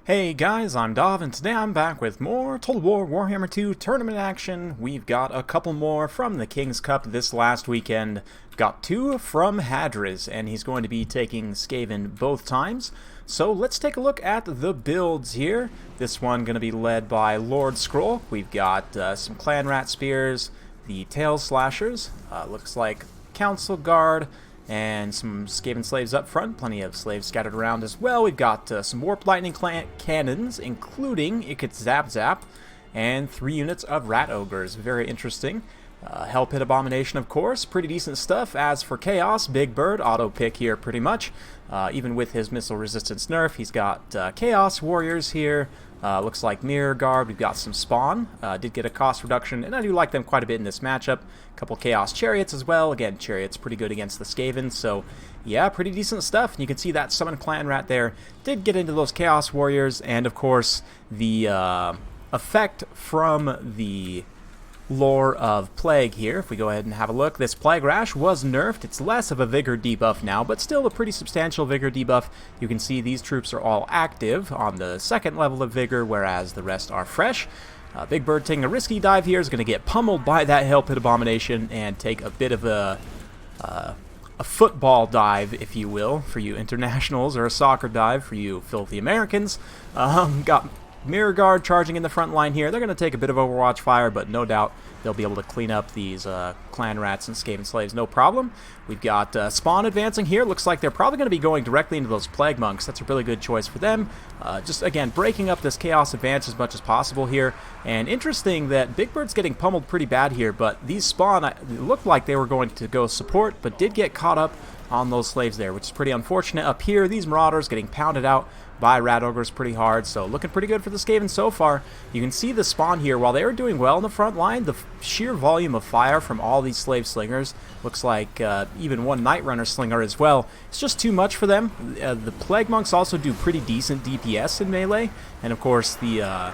Hey guys, I'm Dov, and today I'm back with more Total War Warhammer 2 tournament action. We've got a couple more from the King's Cup this last weekend. Got two from Hadriz, and he's going to be taking Skaven both times. So let's take a look at the builds here. This one going to be led by Lord Scroll. We've got some Clan Rat Spears, the Tail Slashers, looks like Council Guard, and some Skaven slaves up front, plenty of slaves scattered around as well. We've got some Warp Lightning cannons, including Ikit Zap Zap, and 3 units of Rat Ogres. Very interesting. Hell Pit Abomination, of course, pretty decent stuff. As for Chaos, Big Bird, auto pick here pretty much. Even with his missile resistance nerf, he's got Chaos Warriors here. Looks like Mirror Guard. We've got some Spawn. Did get a cost reduction, and I do like them quite a bit in this matchup. A couple Chaos Chariots as well. Again, Chariots pretty good against the Skaven, so yeah, pretty decent stuff. And you can see that Summon Clan Rat there did get into those Chaos Warriors, and of course the effect from the lore of Plague here. If we go ahead and have a look, this Plague Rash was nerfed. It's less of a Vigor debuff now, but still a pretty substantial Vigor debuff. You can see these troops are all active on the second level of Vigor, whereas the rest are fresh. Big Bird taking a risky dive here is going to get pummeled by that Hell Pit Abomination and take a bit of a football dive, if you will, for you internationals, or a soccer dive for you filthy Americans. Got Mirror Guard charging in the front line here. They're going to take a bit of Overwatch fire, but no doubt they'll be able to clean up these Clan Rats and Skaven Slaves, no problem. We've got Spawn advancing here. Looks like they're probably going to be going directly into those Plague Monks. That's a really good choice for them. Just, again, breaking up this Chaos advance as much as possible here. And interesting that Big Bird's getting pummeled pretty bad here, but these Spawn it looked like they were going to go support, but did get caught up on those slaves there, which is pretty unfortunate. Up here, these Marauders getting pounded out by Rat Ogres pretty hard, so looking pretty good for the Skaven so far. You can see the Spawn here, while they were doing well in the front line, the sheer volume of fire from all these Slave Slingers, looks like even one Night Runner Slinger as well, it's just too much for them. The Plague Monks also do pretty decent DPS in melee, and of course the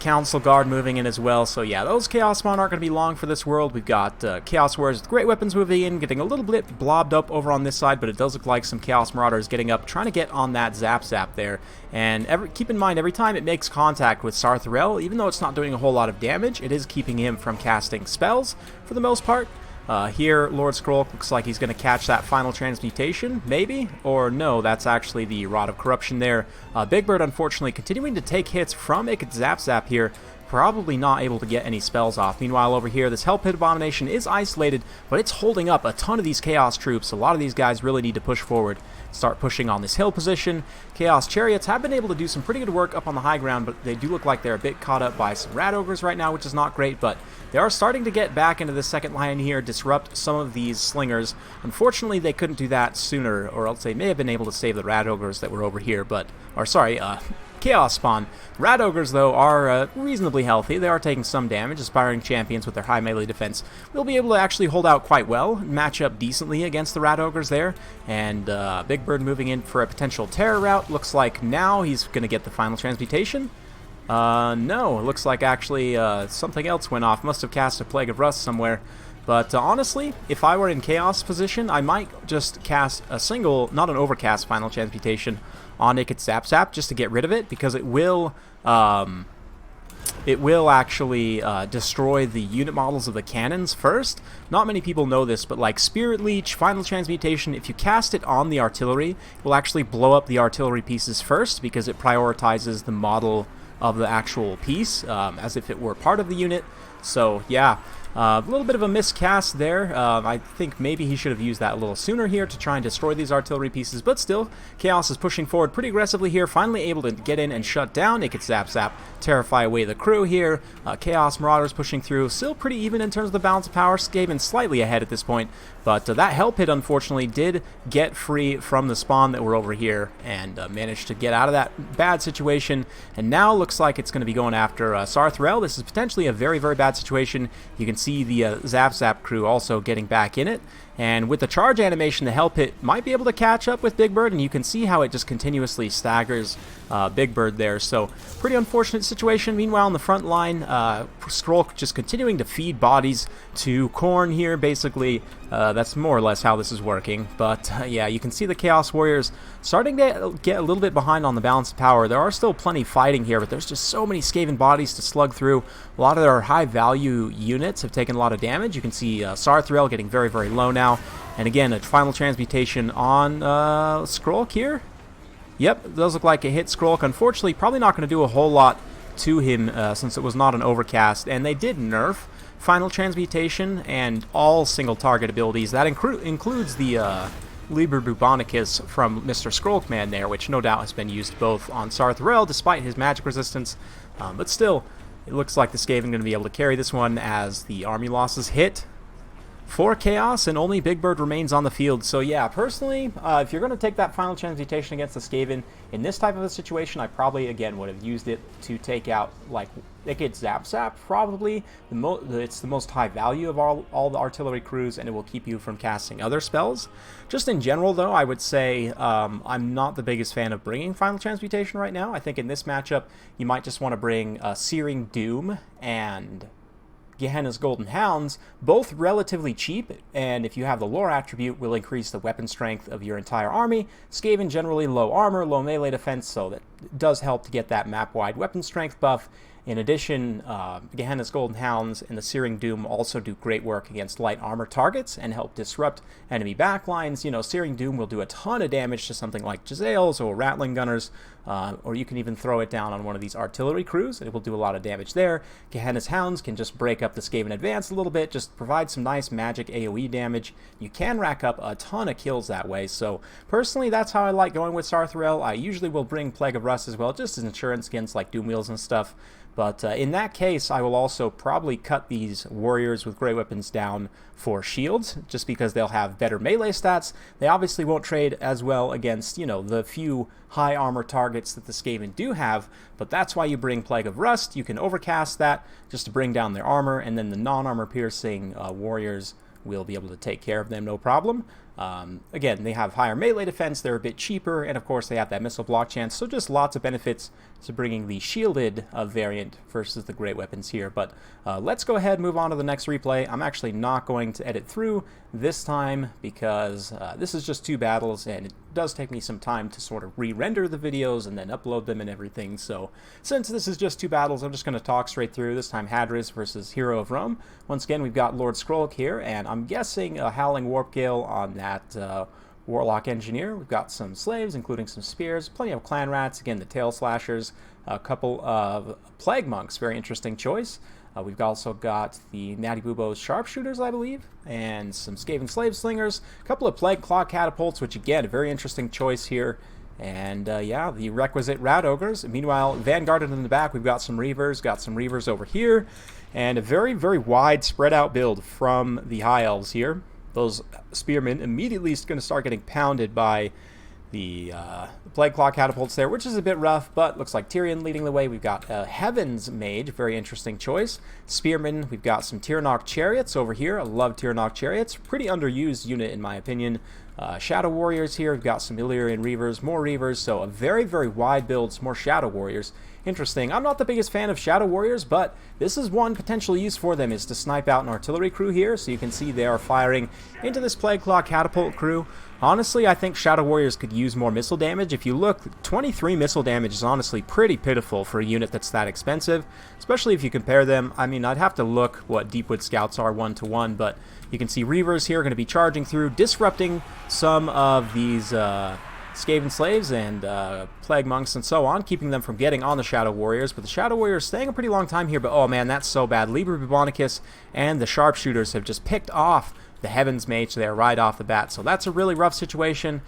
Council Guard moving in as well. So yeah, those Chaos Spawn aren't going to be long for this world. We've got Chaos Warriors with great weapons moving in, getting a little bit blobbed up over on this side, but it does look like some Chaos Marauders getting up, trying to get on that Zap Zap there. And keep in mind, every time it makes contact with Sarthrel, even though it's not doing a whole lot of damage, it is keeping him from casting spells for the most part. Here, Lord Scroll looks like he's going to catch that final transmutation, maybe? Or no, that's actually the Rod of Corruption there. Big Bird, unfortunately, continuing to take hits from Ikit Zap Zap here, probably not able to get any spells off. Meanwhile, over here, this Hell Pit Abomination is isolated, but it's holding up a ton of these Chaos troops. A lot of these guys really need to push forward, start pushing on this hill position. Chaos Chariots have been able to do some pretty good work up on the high ground, but they do look like they're a bit caught up by some Rat Ogres right now, which is not great, but they are starting to get back into the second line here, disrupt some of these Slingers. Unfortunately, they couldn't do that sooner, or else they may have been able to save the Rat Ogres that were over here, but, or sorry, Chaos Spawn. Rat Ogres, though, are reasonably healthy. They are taking some damage. Aspiring Champions with their high melee defense will be able to actually hold out quite well, match up decently against the Rat Ogres there. And Big Bird moving in for a potential terror route. Looks like now he's going to get the final transmutation. No, it looks like actually something else went off. Must have cast a Plague of Rust somewhere. But honestly, if I were in Chaos position, I might just cast a single, not an overcast final transmutation on Ikit Zap Zap just to get rid of it, because it will actually destroy the unit models of the cannons first. Not many people know this, but like Spirit Leech, Final Transmutation, if you cast it on the artillery, it will actually blow up the artillery pieces first, because it prioritizes the model of the actual piece as if it were part of the unit. So yeah, a little bit of a miscast there. I think maybe he should have used that a little sooner here to try and destroy these artillery pieces, but still, Chaos is pushing forward pretty aggressively here, finally able to get in and shut down Ikit Zap Zap, terrify away the crew here. Chaos Marauders pushing through, still pretty even in terms of the balance of power. Skaven slightly ahead at this point, but that Hell Pit, unfortunately, did get free from the Spawn that were over here and managed to get out of that bad situation, and now looks like it's going to be going after Sarthrel. This is potentially a very, very bad situation. You can see the Zap Zap crew also getting back in it, And with the charge animation, the Hell Pit might be able to catch up with Big Bird, and you can see how it just continuously staggers Big Bird there. So pretty unfortunate situation. Meanwhile, in the front line, Skrull just continuing to feed bodies to Khorne here. Basically, that's more or less how this is working. But yeah, you can see the Chaos Warriors starting to get a little bit behind on the balance of power. There are still plenty fighting here, but there's just so many Skaven bodies to slug through. A lot of their high-value units have taken a lot of damage. You can see Sarthrel getting very, very low now. And again, a final transmutation on Skrull here. Yep, it does look like it hit Skrull. Unfortunately, probably not going to do a whole lot to him since it was not an overcast. And they did nerf final transmutation and all single target abilities. That includes the Liber Bubonicus from Mr. Skrull Command there, which no doubt has been used both on Sarthrel despite his magic resistance. But still, it looks like the Skaven going to be able to carry this one as the army losses hit for Chaos, and only Big Bird remains on the field. So yeah, personally, if you're going to take that final transmutation against the Skaven in this type of a situation, I probably, again, would have used it to take out, like, it gets Zap Zap, probably. It's the most high value of all the artillery crews, and it will keep you from casting other spells. Just in general, though, I would say I'm not the biggest fan of bringing final transmutation right now. I think in this matchup, you might just want to bring Searing Doom and Gehenna's Golden Hounds, both relatively cheap, and if you have the lore attribute, will increase the weapon strength of your entire army. Skaven generally low armor, low melee defense, so that does help to get that map-wide weapon strength buff. In addition, Gehenna's Golden Hounds and the Searing Doom also do great work against light armor targets and help disrupt enemy backlines. You know, Searing Doom will do a ton of damage to something like Jezzails or Rattling Gunners, or you can even throw it down on one of these artillery crews, and it will do a lot of damage there. Gehenna's Hounds can just break up the Skaven advance a little bit, just provide some nice magic AoE damage. You can rack up a ton of kills that way, so personally, that's how I like going with Sarthrel. I usually will bring Plague of Rust as well, just as insurance against like Doom Wheels and stuff. But in that case, I will also probably cut these warriors with great weapons down for shields, just because they'll have better melee stats. They obviously won't trade as well against, you know, the few high armor targets that the Skaven do have, but that's why you bring Plague of Rust. You can overcast that just to bring down their armor, and then the non-armor piercing warriors will be able to take care of them, no problem. Again, they have higher melee defense, they're a bit cheaper, and of course they have that missile block chance, so just lots of benefits to bringing the shielded variant versus the great weapons here. But let's go ahead and move on to the next replay. I'm actually not going to edit through this time because this is just 2 battles, and it does take me some time to sort of re-render the videos and then upload them and everything. So since this is just 2 battles, I'm just going to talk straight through. This time Hadris versus Hero of Rome. Once again, we've got Lord Skrull here, and I'm guessing a Howling Warp Gale on that Warlock Engineer. We've got some slaves, including some spears, plenty of clan rats, again the tail slashers, a couple of plague monks, very interesting choice. We've also got the Natty Boobo's sharpshooters, I believe, and some Skaven slave slingers, a couple of plague claw catapults, which again, a very interesting choice here. And yeah, the requisite rat ogres. Meanwhile, vanguarded in the back, we've got some reavers over here, and a very, very wide spread out build from the high elves here. Those spearmen immediately going to start getting pounded by the Plague Claw catapults there, which is a bit rough, but looks like Tyrion leading the way. We've got Heaven's Mage, very interesting choice. Spearmen, we've got some Tyrannok Chariots over here. I love Tyrannok Chariots. Pretty underused unit in my opinion. Shadow Warriors here, we've got some Illyrian Reavers, more Reavers, so a very, very wide build, some more Shadow Warriors. Interesting. I'm not the biggest fan of Shadow Warriors, but this is one potential use for them, is to snipe out an artillery crew here. So you can see they are firing into this Plague Claw catapult crew. Honestly, I think Shadow Warriors could use more missile damage. If you look, 23 missile damage is honestly pretty pitiful for a unit that's that expensive, especially if you compare them. I mean, I'd have to look what Deepwood Scouts are 1-to-1, but you can see Reavers here are going to be charging through, disrupting some of these Skaven slaves and plague monks and so on, keeping them from getting on the Shadow Warriors. But the Shadow Warriors staying a pretty long time here, but oh man, that's so bad. Liber Bubonicus and the sharpshooters have just picked off the Heaven's Mage there right off the bat, so that's a really rough situation.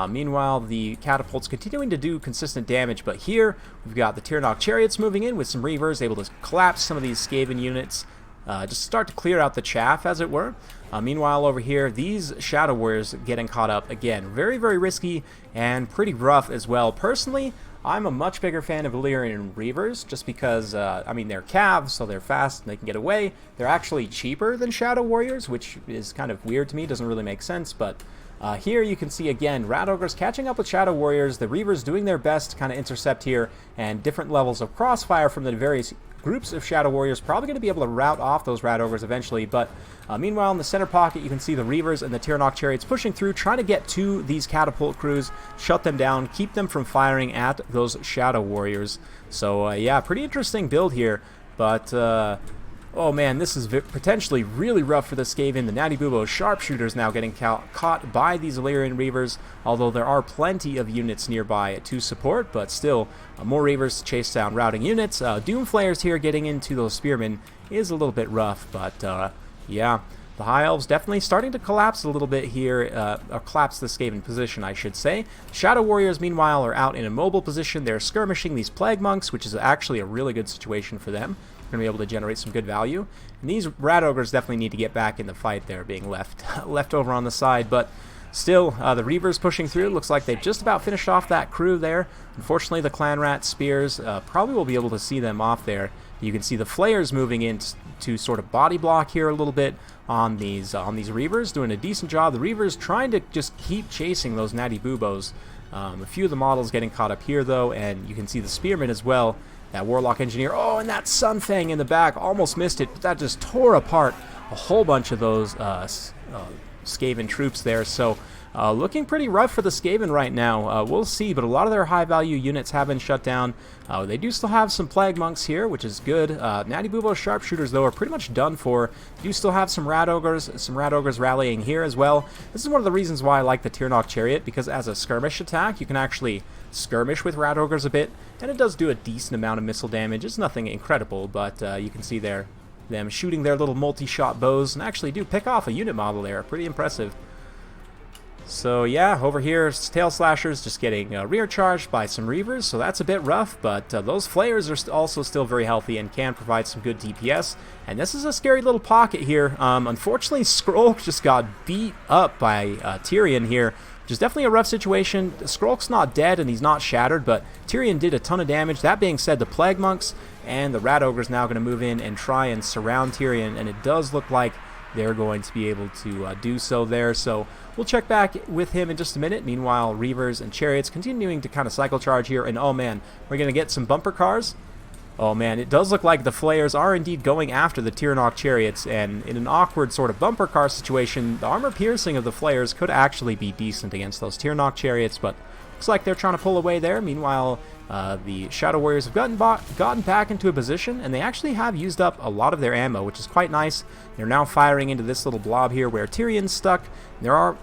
Meanwhile, the catapults continuing to do consistent damage, but here we've got the Tyrannok Chariots moving in with some Reavers, able to collapse some of these Skaven units. just start to clear out the chaff, as it were. Meanwhile, over here, these Shadow Warriors getting caught up again. Very, very risky and pretty rough as well. Personally, I'm a much bigger fan of Illyrian Reavers, just because, I mean, they're calves, so they're fast and they can get away. They're actually cheaper than Shadow Warriors, which is kind of weird to me, doesn't really make sense, but here you can see, again, Rat Ogres catching up with Shadow Warriors, the Reavers doing their best to kind of intercept here, and different levels of crossfire from the various groups of Shadow Warriors probably going to be able to rout off those Rat Ogres eventually, but meanwhile in the center pocket you can see the Reavers and the Tyrannok Chariots pushing through, trying to get to these catapult crews, shut them down, keep them from firing at those Shadow Warriors. So yeah, pretty interesting build here, but oh man, this is potentially really rough for the Skaven. The Natty Bubo sharpshooters now getting caught by these Illyrian Reavers, although there are plenty of units nearby to support, but still, more Reavers to chase down routing units. Doomflayers here getting into those Spearmen is a little bit rough, but yeah, the High Elves definitely starting to collapse a little bit here, or collapse the Skaven position, I should say. Shadow Warriors, meanwhile, are out in a mobile position. They're skirmishing these Plague Monks, which is actually a really good situation for them. Going to be able to generate some good value. And these Rat Ogres definitely need to get back in the fight there, being left over on the side, but still, the Reavers pushing through. Looks like they've just about finished off that crew there. Unfortunately, the Clan Rat Spears probably will be able to see them off there. You can see the Flayers moving in to sort of body block here a little bit on these Reavers, doing a decent job. The Reavers trying to just keep chasing those Natty Bubos. A few of the models getting caught up here, though, and you can see the Spearmen as well. That Warlock Engineer, oh, and that Sunfang in the back, almost missed it, but that just tore apart a whole bunch of those Skaven troops there. So looking pretty rough for the Skaven right now. We'll see, but a lot of their high-value units have been shut down. They do still have some Plague Monks here, which is good. Natty Bubo sharpshooters, though, are pretty much done for. They do still have some Rat Ogres rallying here as well. This is one of the reasons why I like the Tyrannok Chariot, because as a skirmish attack, you can actually skirmish with Rat Ogres a bit, and it does do a decent amount of missile damage. It's nothing incredible, but you can see there them shooting their little multi-shot bows and actually do pick off a unit model there. Pretty impressive. So yeah, over here, Tail Slashers just getting rear charged by some Reavers, so that's a bit rough, but those Flayers are also still very healthy and can provide some good DPS. And this is a scary little pocket here. Unfortunately, Skrulk just got beat up by Tyrion here, which is definitely a rough situation. Skrulk's not dead and he's not shattered, but Tyrion did a ton of damage. That being said, the Plague Monks and the Rat Ogre is now going to move in and try and surround Tyrion, and it does look like they're going to be able to do so there. So we'll check back with him in just a minute. Meanwhile, Reavers and Chariots continuing to kind of cycle charge here, and oh man, we're going to get some bumper cars. Oh man, it does look like the Flayers are indeed going after the Tyrannok Chariots, and in an awkward sort of bumper car situation, the armor piercing of the Flayers could actually be decent against those Tyrannok Chariots, but looks like they're trying to pull away there. Meanwhile, the Shadow Warriors have gotten back into a position, and they actually have used up a lot of their ammo, which is quite nice. They're now firing into this little blob here where Tyrion's stuck. There are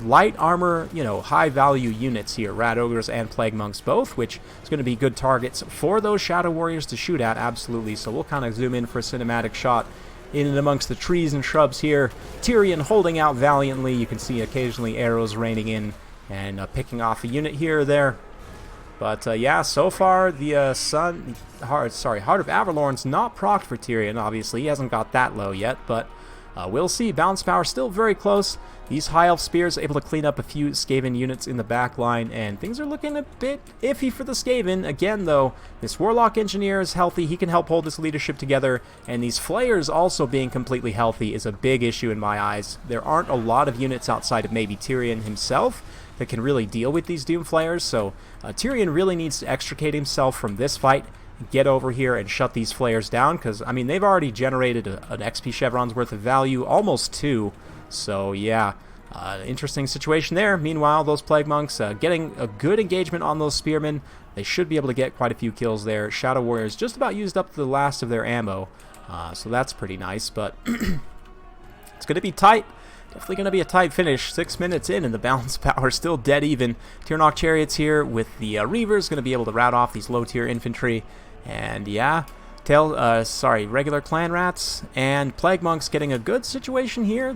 light armor, high-value units here, Rat Ogres and Plague Monks both, which is going to be good targets for those Shadow Warriors to shoot at, absolutely. So we'll kind of zoom in for a cinematic shot in and amongst the trees and shrubs here. Tyrion holding out valiantly. You can see occasionally arrows raining in and picking off a unit here or there. But yeah, so far the Heart of Avalorn's not procced for Tyrion, obviously. He hasn't got that low yet, but we'll see. Balance power still very close. These High Elf Spears able to clean up a few Skaven units in the back line, and things are looking a bit iffy for the Skaven. Again, though, this Warlock Engineer is healthy. He can help hold this leadership together, and these Flayers also being completely healthy is a big issue in my eyes. There aren't a lot of units outside of maybe Tyrion himself that can really deal with these Doom Flayers, so Tyrion really needs to extricate himself from this fight, get over here and shut these Flayers down, because, I mean, they've already generated an XP Chevron's worth of value, almost 2, so yeah, interesting situation there. Meanwhile, those Plague Monks getting a good engagement on those Spearmen. They should be able to get quite a few kills there. Shadow Warriors just about used up the last of their ammo, so that's pretty nice, but it's going to be tight. Definitely going to be a tight finish. 6 minutes in, and the balance power still dead even. Tyrannok Chariots here with the Reavers going to be able to rout off these low-tier infantry. And yeah, regular Clan Rats and Plague Monks getting a good situation here.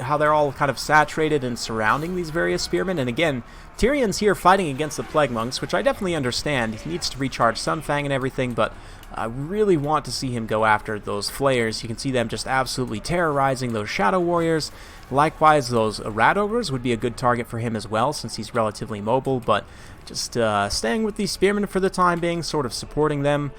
How they're all kind of saturated and surrounding these various Spearmen. And again, Tyrion's here fighting against the Plague Monks, which I definitely understand. He needs to recharge Sunfang and everything, but I really want to see him go after those Flayers. You can see them just absolutely terrorizing those Shadow Warriors. Likewise, those Rat Ogres would be a good target for him as well, since he's relatively mobile, but just staying with these Spearmen for the time being, sort of supporting them.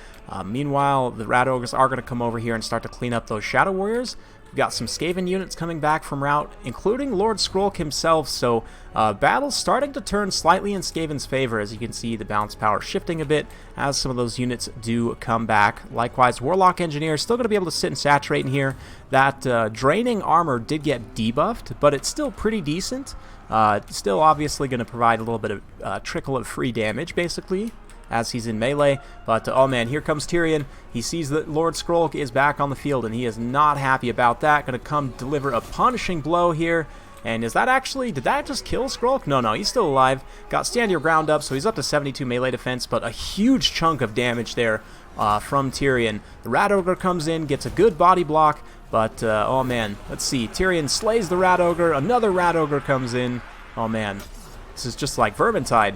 Meanwhile, the Rat Ogres are going to come over here and start to clean up those Shadow Warriors. We've got some Skaven units coming back from route, including Lord Skrulk himself, so battle's starting to turn slightly in Skaven's favor. As you can see, the balance power shifting a bit as some of those units do come back. Likewise, Warlock Engineer still going to be able to sit and saturate in here. That draining armor did get debuffed, but it's still pretty decent. Still obviously going to provide a little bit of trickle of free damage, basically, as he's in melee. But oh man, here comes Tyrion. He sees that Lord Skrulk is back on the field, and he is not happy about that. Going to come deliver a punishing blow here. And is that actually, did that just kill Skrulk? No, he's still alive. Got Stand Your Ground up, so he's up to 72 melee defense, but a huge chunk of damage there from Tyrion. The Rat Ogre comes in, gets a good body block, but oh man, let's see. Tyrion slays the Rat Ogre. Another Rat Ogre comes in. Oh man, this is just like Vermintide.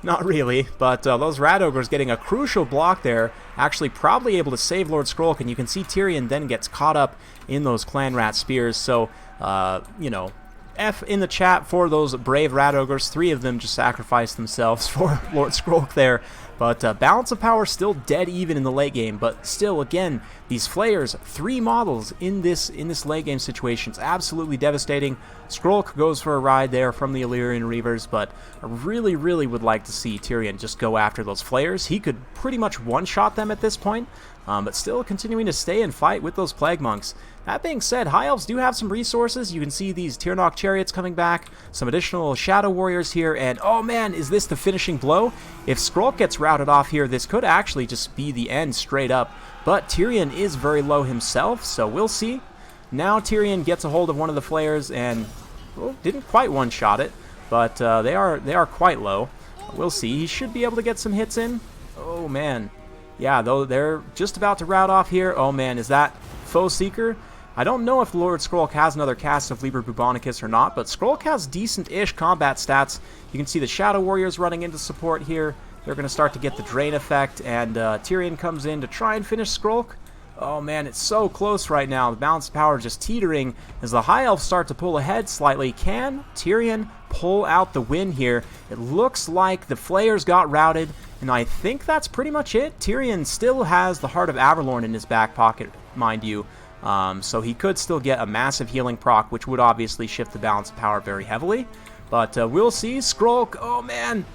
Not really, but those Rat Ogres getting a crucial block there, actually probably able to save Lord Skrulk, and you can see Tyrion then gets caught up in those Clan Rat Spears, so, you know, F in the chat for those brave Rat Ogres. 3 of them just sacrificed themselves for Lord Skrulk there. But balance of power still dead even in the late game. But still, again, these Flayers, 3 models in this late game situation. It's absolutely devastating. Skrulk goes for a ride there from the Illyrian Reavers, but I really, really would like to see Tyrion just go after those Flayers. He could pretty much one-shot them at this point, but still continuing to stay and fight with those Plague Monks. That being said, High Elves do have some resources. You can see these Tirnock Chariots coming back, some additional Shadow Warriors here, and oh man, is this the finishing blow? If Skrulk gets routed off here, this could actually just be the end straight up, but Tyrion is very low himself, so we'll see. Now Tyrion gets a hold of one of the Flayers and didn't quite one-shot it, but they are quite low. We'll see. He should be able to get some hits in. Oh man. Yeah, though they're just about to rout off here. Oh man, is that Foe Seeker? I don't know if Lord Skrulk has another cast of Liber Bubonicus or not, but Skrulk has decent-ish combat stats. You can see the Shadow Warriors running into support here. They're going to start to get the drain effect, and Tyrion comes in to try and finish Skrulk. Oh man, it's so close right now. The balance of power just teetering as the High Elves start to pull ahead slightly. Can Tyrion pull out the win here? It looks like the Flayers got routed, and I think that's pretty much it. Tyrion still has the Heart of Averlorn in his back pocket, mind you. So he could still get a massive healing proc, which would obviously shift the balance of power very heavily. But we'll see. Skrulk, oh man,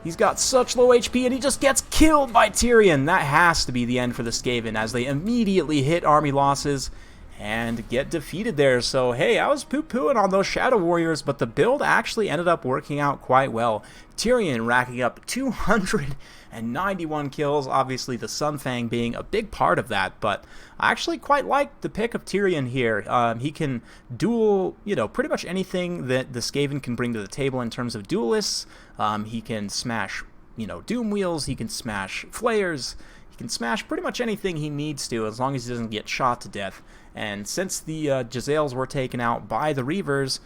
he's got such low HP, and he just gets killed by Tyrion. That has to be the end for the Skaven, as they immediately hit army losses and get defeated there. So hey, I was poo-pooing on those Shadow Warriors, but the build actually ended up working out quite well. Tyrion racking up 291 kills, obviously the Sunfang being a big part of that, but I actually quite like the pick of Tyrion here. He can duel, you know, pretty much anything that the Skaven can bring to the table in terms of duelists. He can smash, you know, Doom Wheels, he can smash Flayers, he can smash pretty much anything he needs to, as long as he doesn't get shot to death. And since the Jezzails were taken out by the Reavers,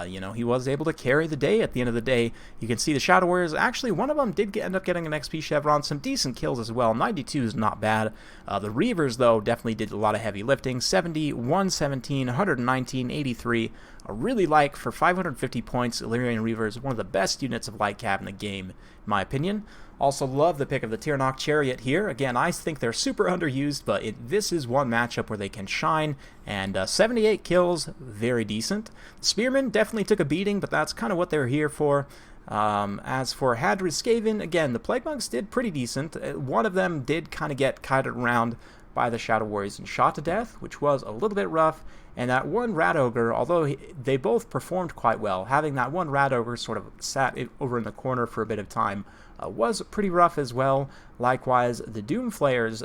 you know, he was able to carry the day at the end of the day. You can see the Shadow Warriors, actually one of them did end up getting an XP chevron, some decent kills as well. 92 is not bad. The Reavers, though, definitely did a lot of heavy lifting. 70, 117, 119, 83. I really like, for 550 points, Illyrian Reavers, one of the best units of light cav in the game, in my opinion. Also love the pick of the Tirnock Chariot here. Again, I think they're super underused, but this is one matchup where they can shine, and 78 kills, very decent. Spearmen definitely took a beating, but that's kind of what they're here for. As for Hadrid Skaven, again, the Plague Monks did pretty decent. One of them did kind of get kited around by the Shadow Warriors and shot to death, which was a little bit rough. And that one Rat Ogre, although they both performed quite well, having that one Rat Ogre sort of sat over in the corner for a bit of time was pretty rough as well. Likewise, the Doom Flayers,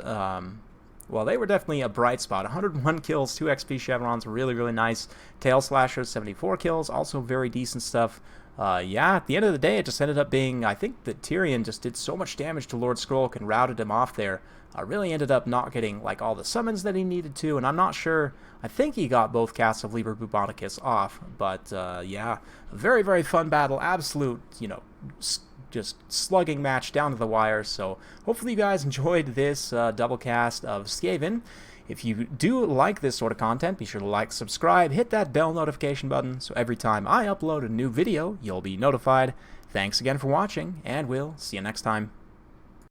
well, they were definitely a bright spot. 101 kills, 2 XP chevrons, really, really nice. Tail Slashers, 74 kills, also very decent stuff. Yeah, at the end of the day, it just ended up being, I think that Tyrion just did so much damage to Lord Skrulk and routed him off there. Really ended up not getting, like, all the summons that he needed to, and I'm not sure, I think he got both casts of Liber Bubonicus off, but, yeah, a very, very fun battle, absolute, you know, just slugging match down to the wire. So hopefully you guys enjoyed this double cast of Skaven. If you do like this sort of content, be sure to like, subscribe, hit that bell notification button so every time I upload a new video, you'll be notified. Thanks again for watching, and we'll see you next time.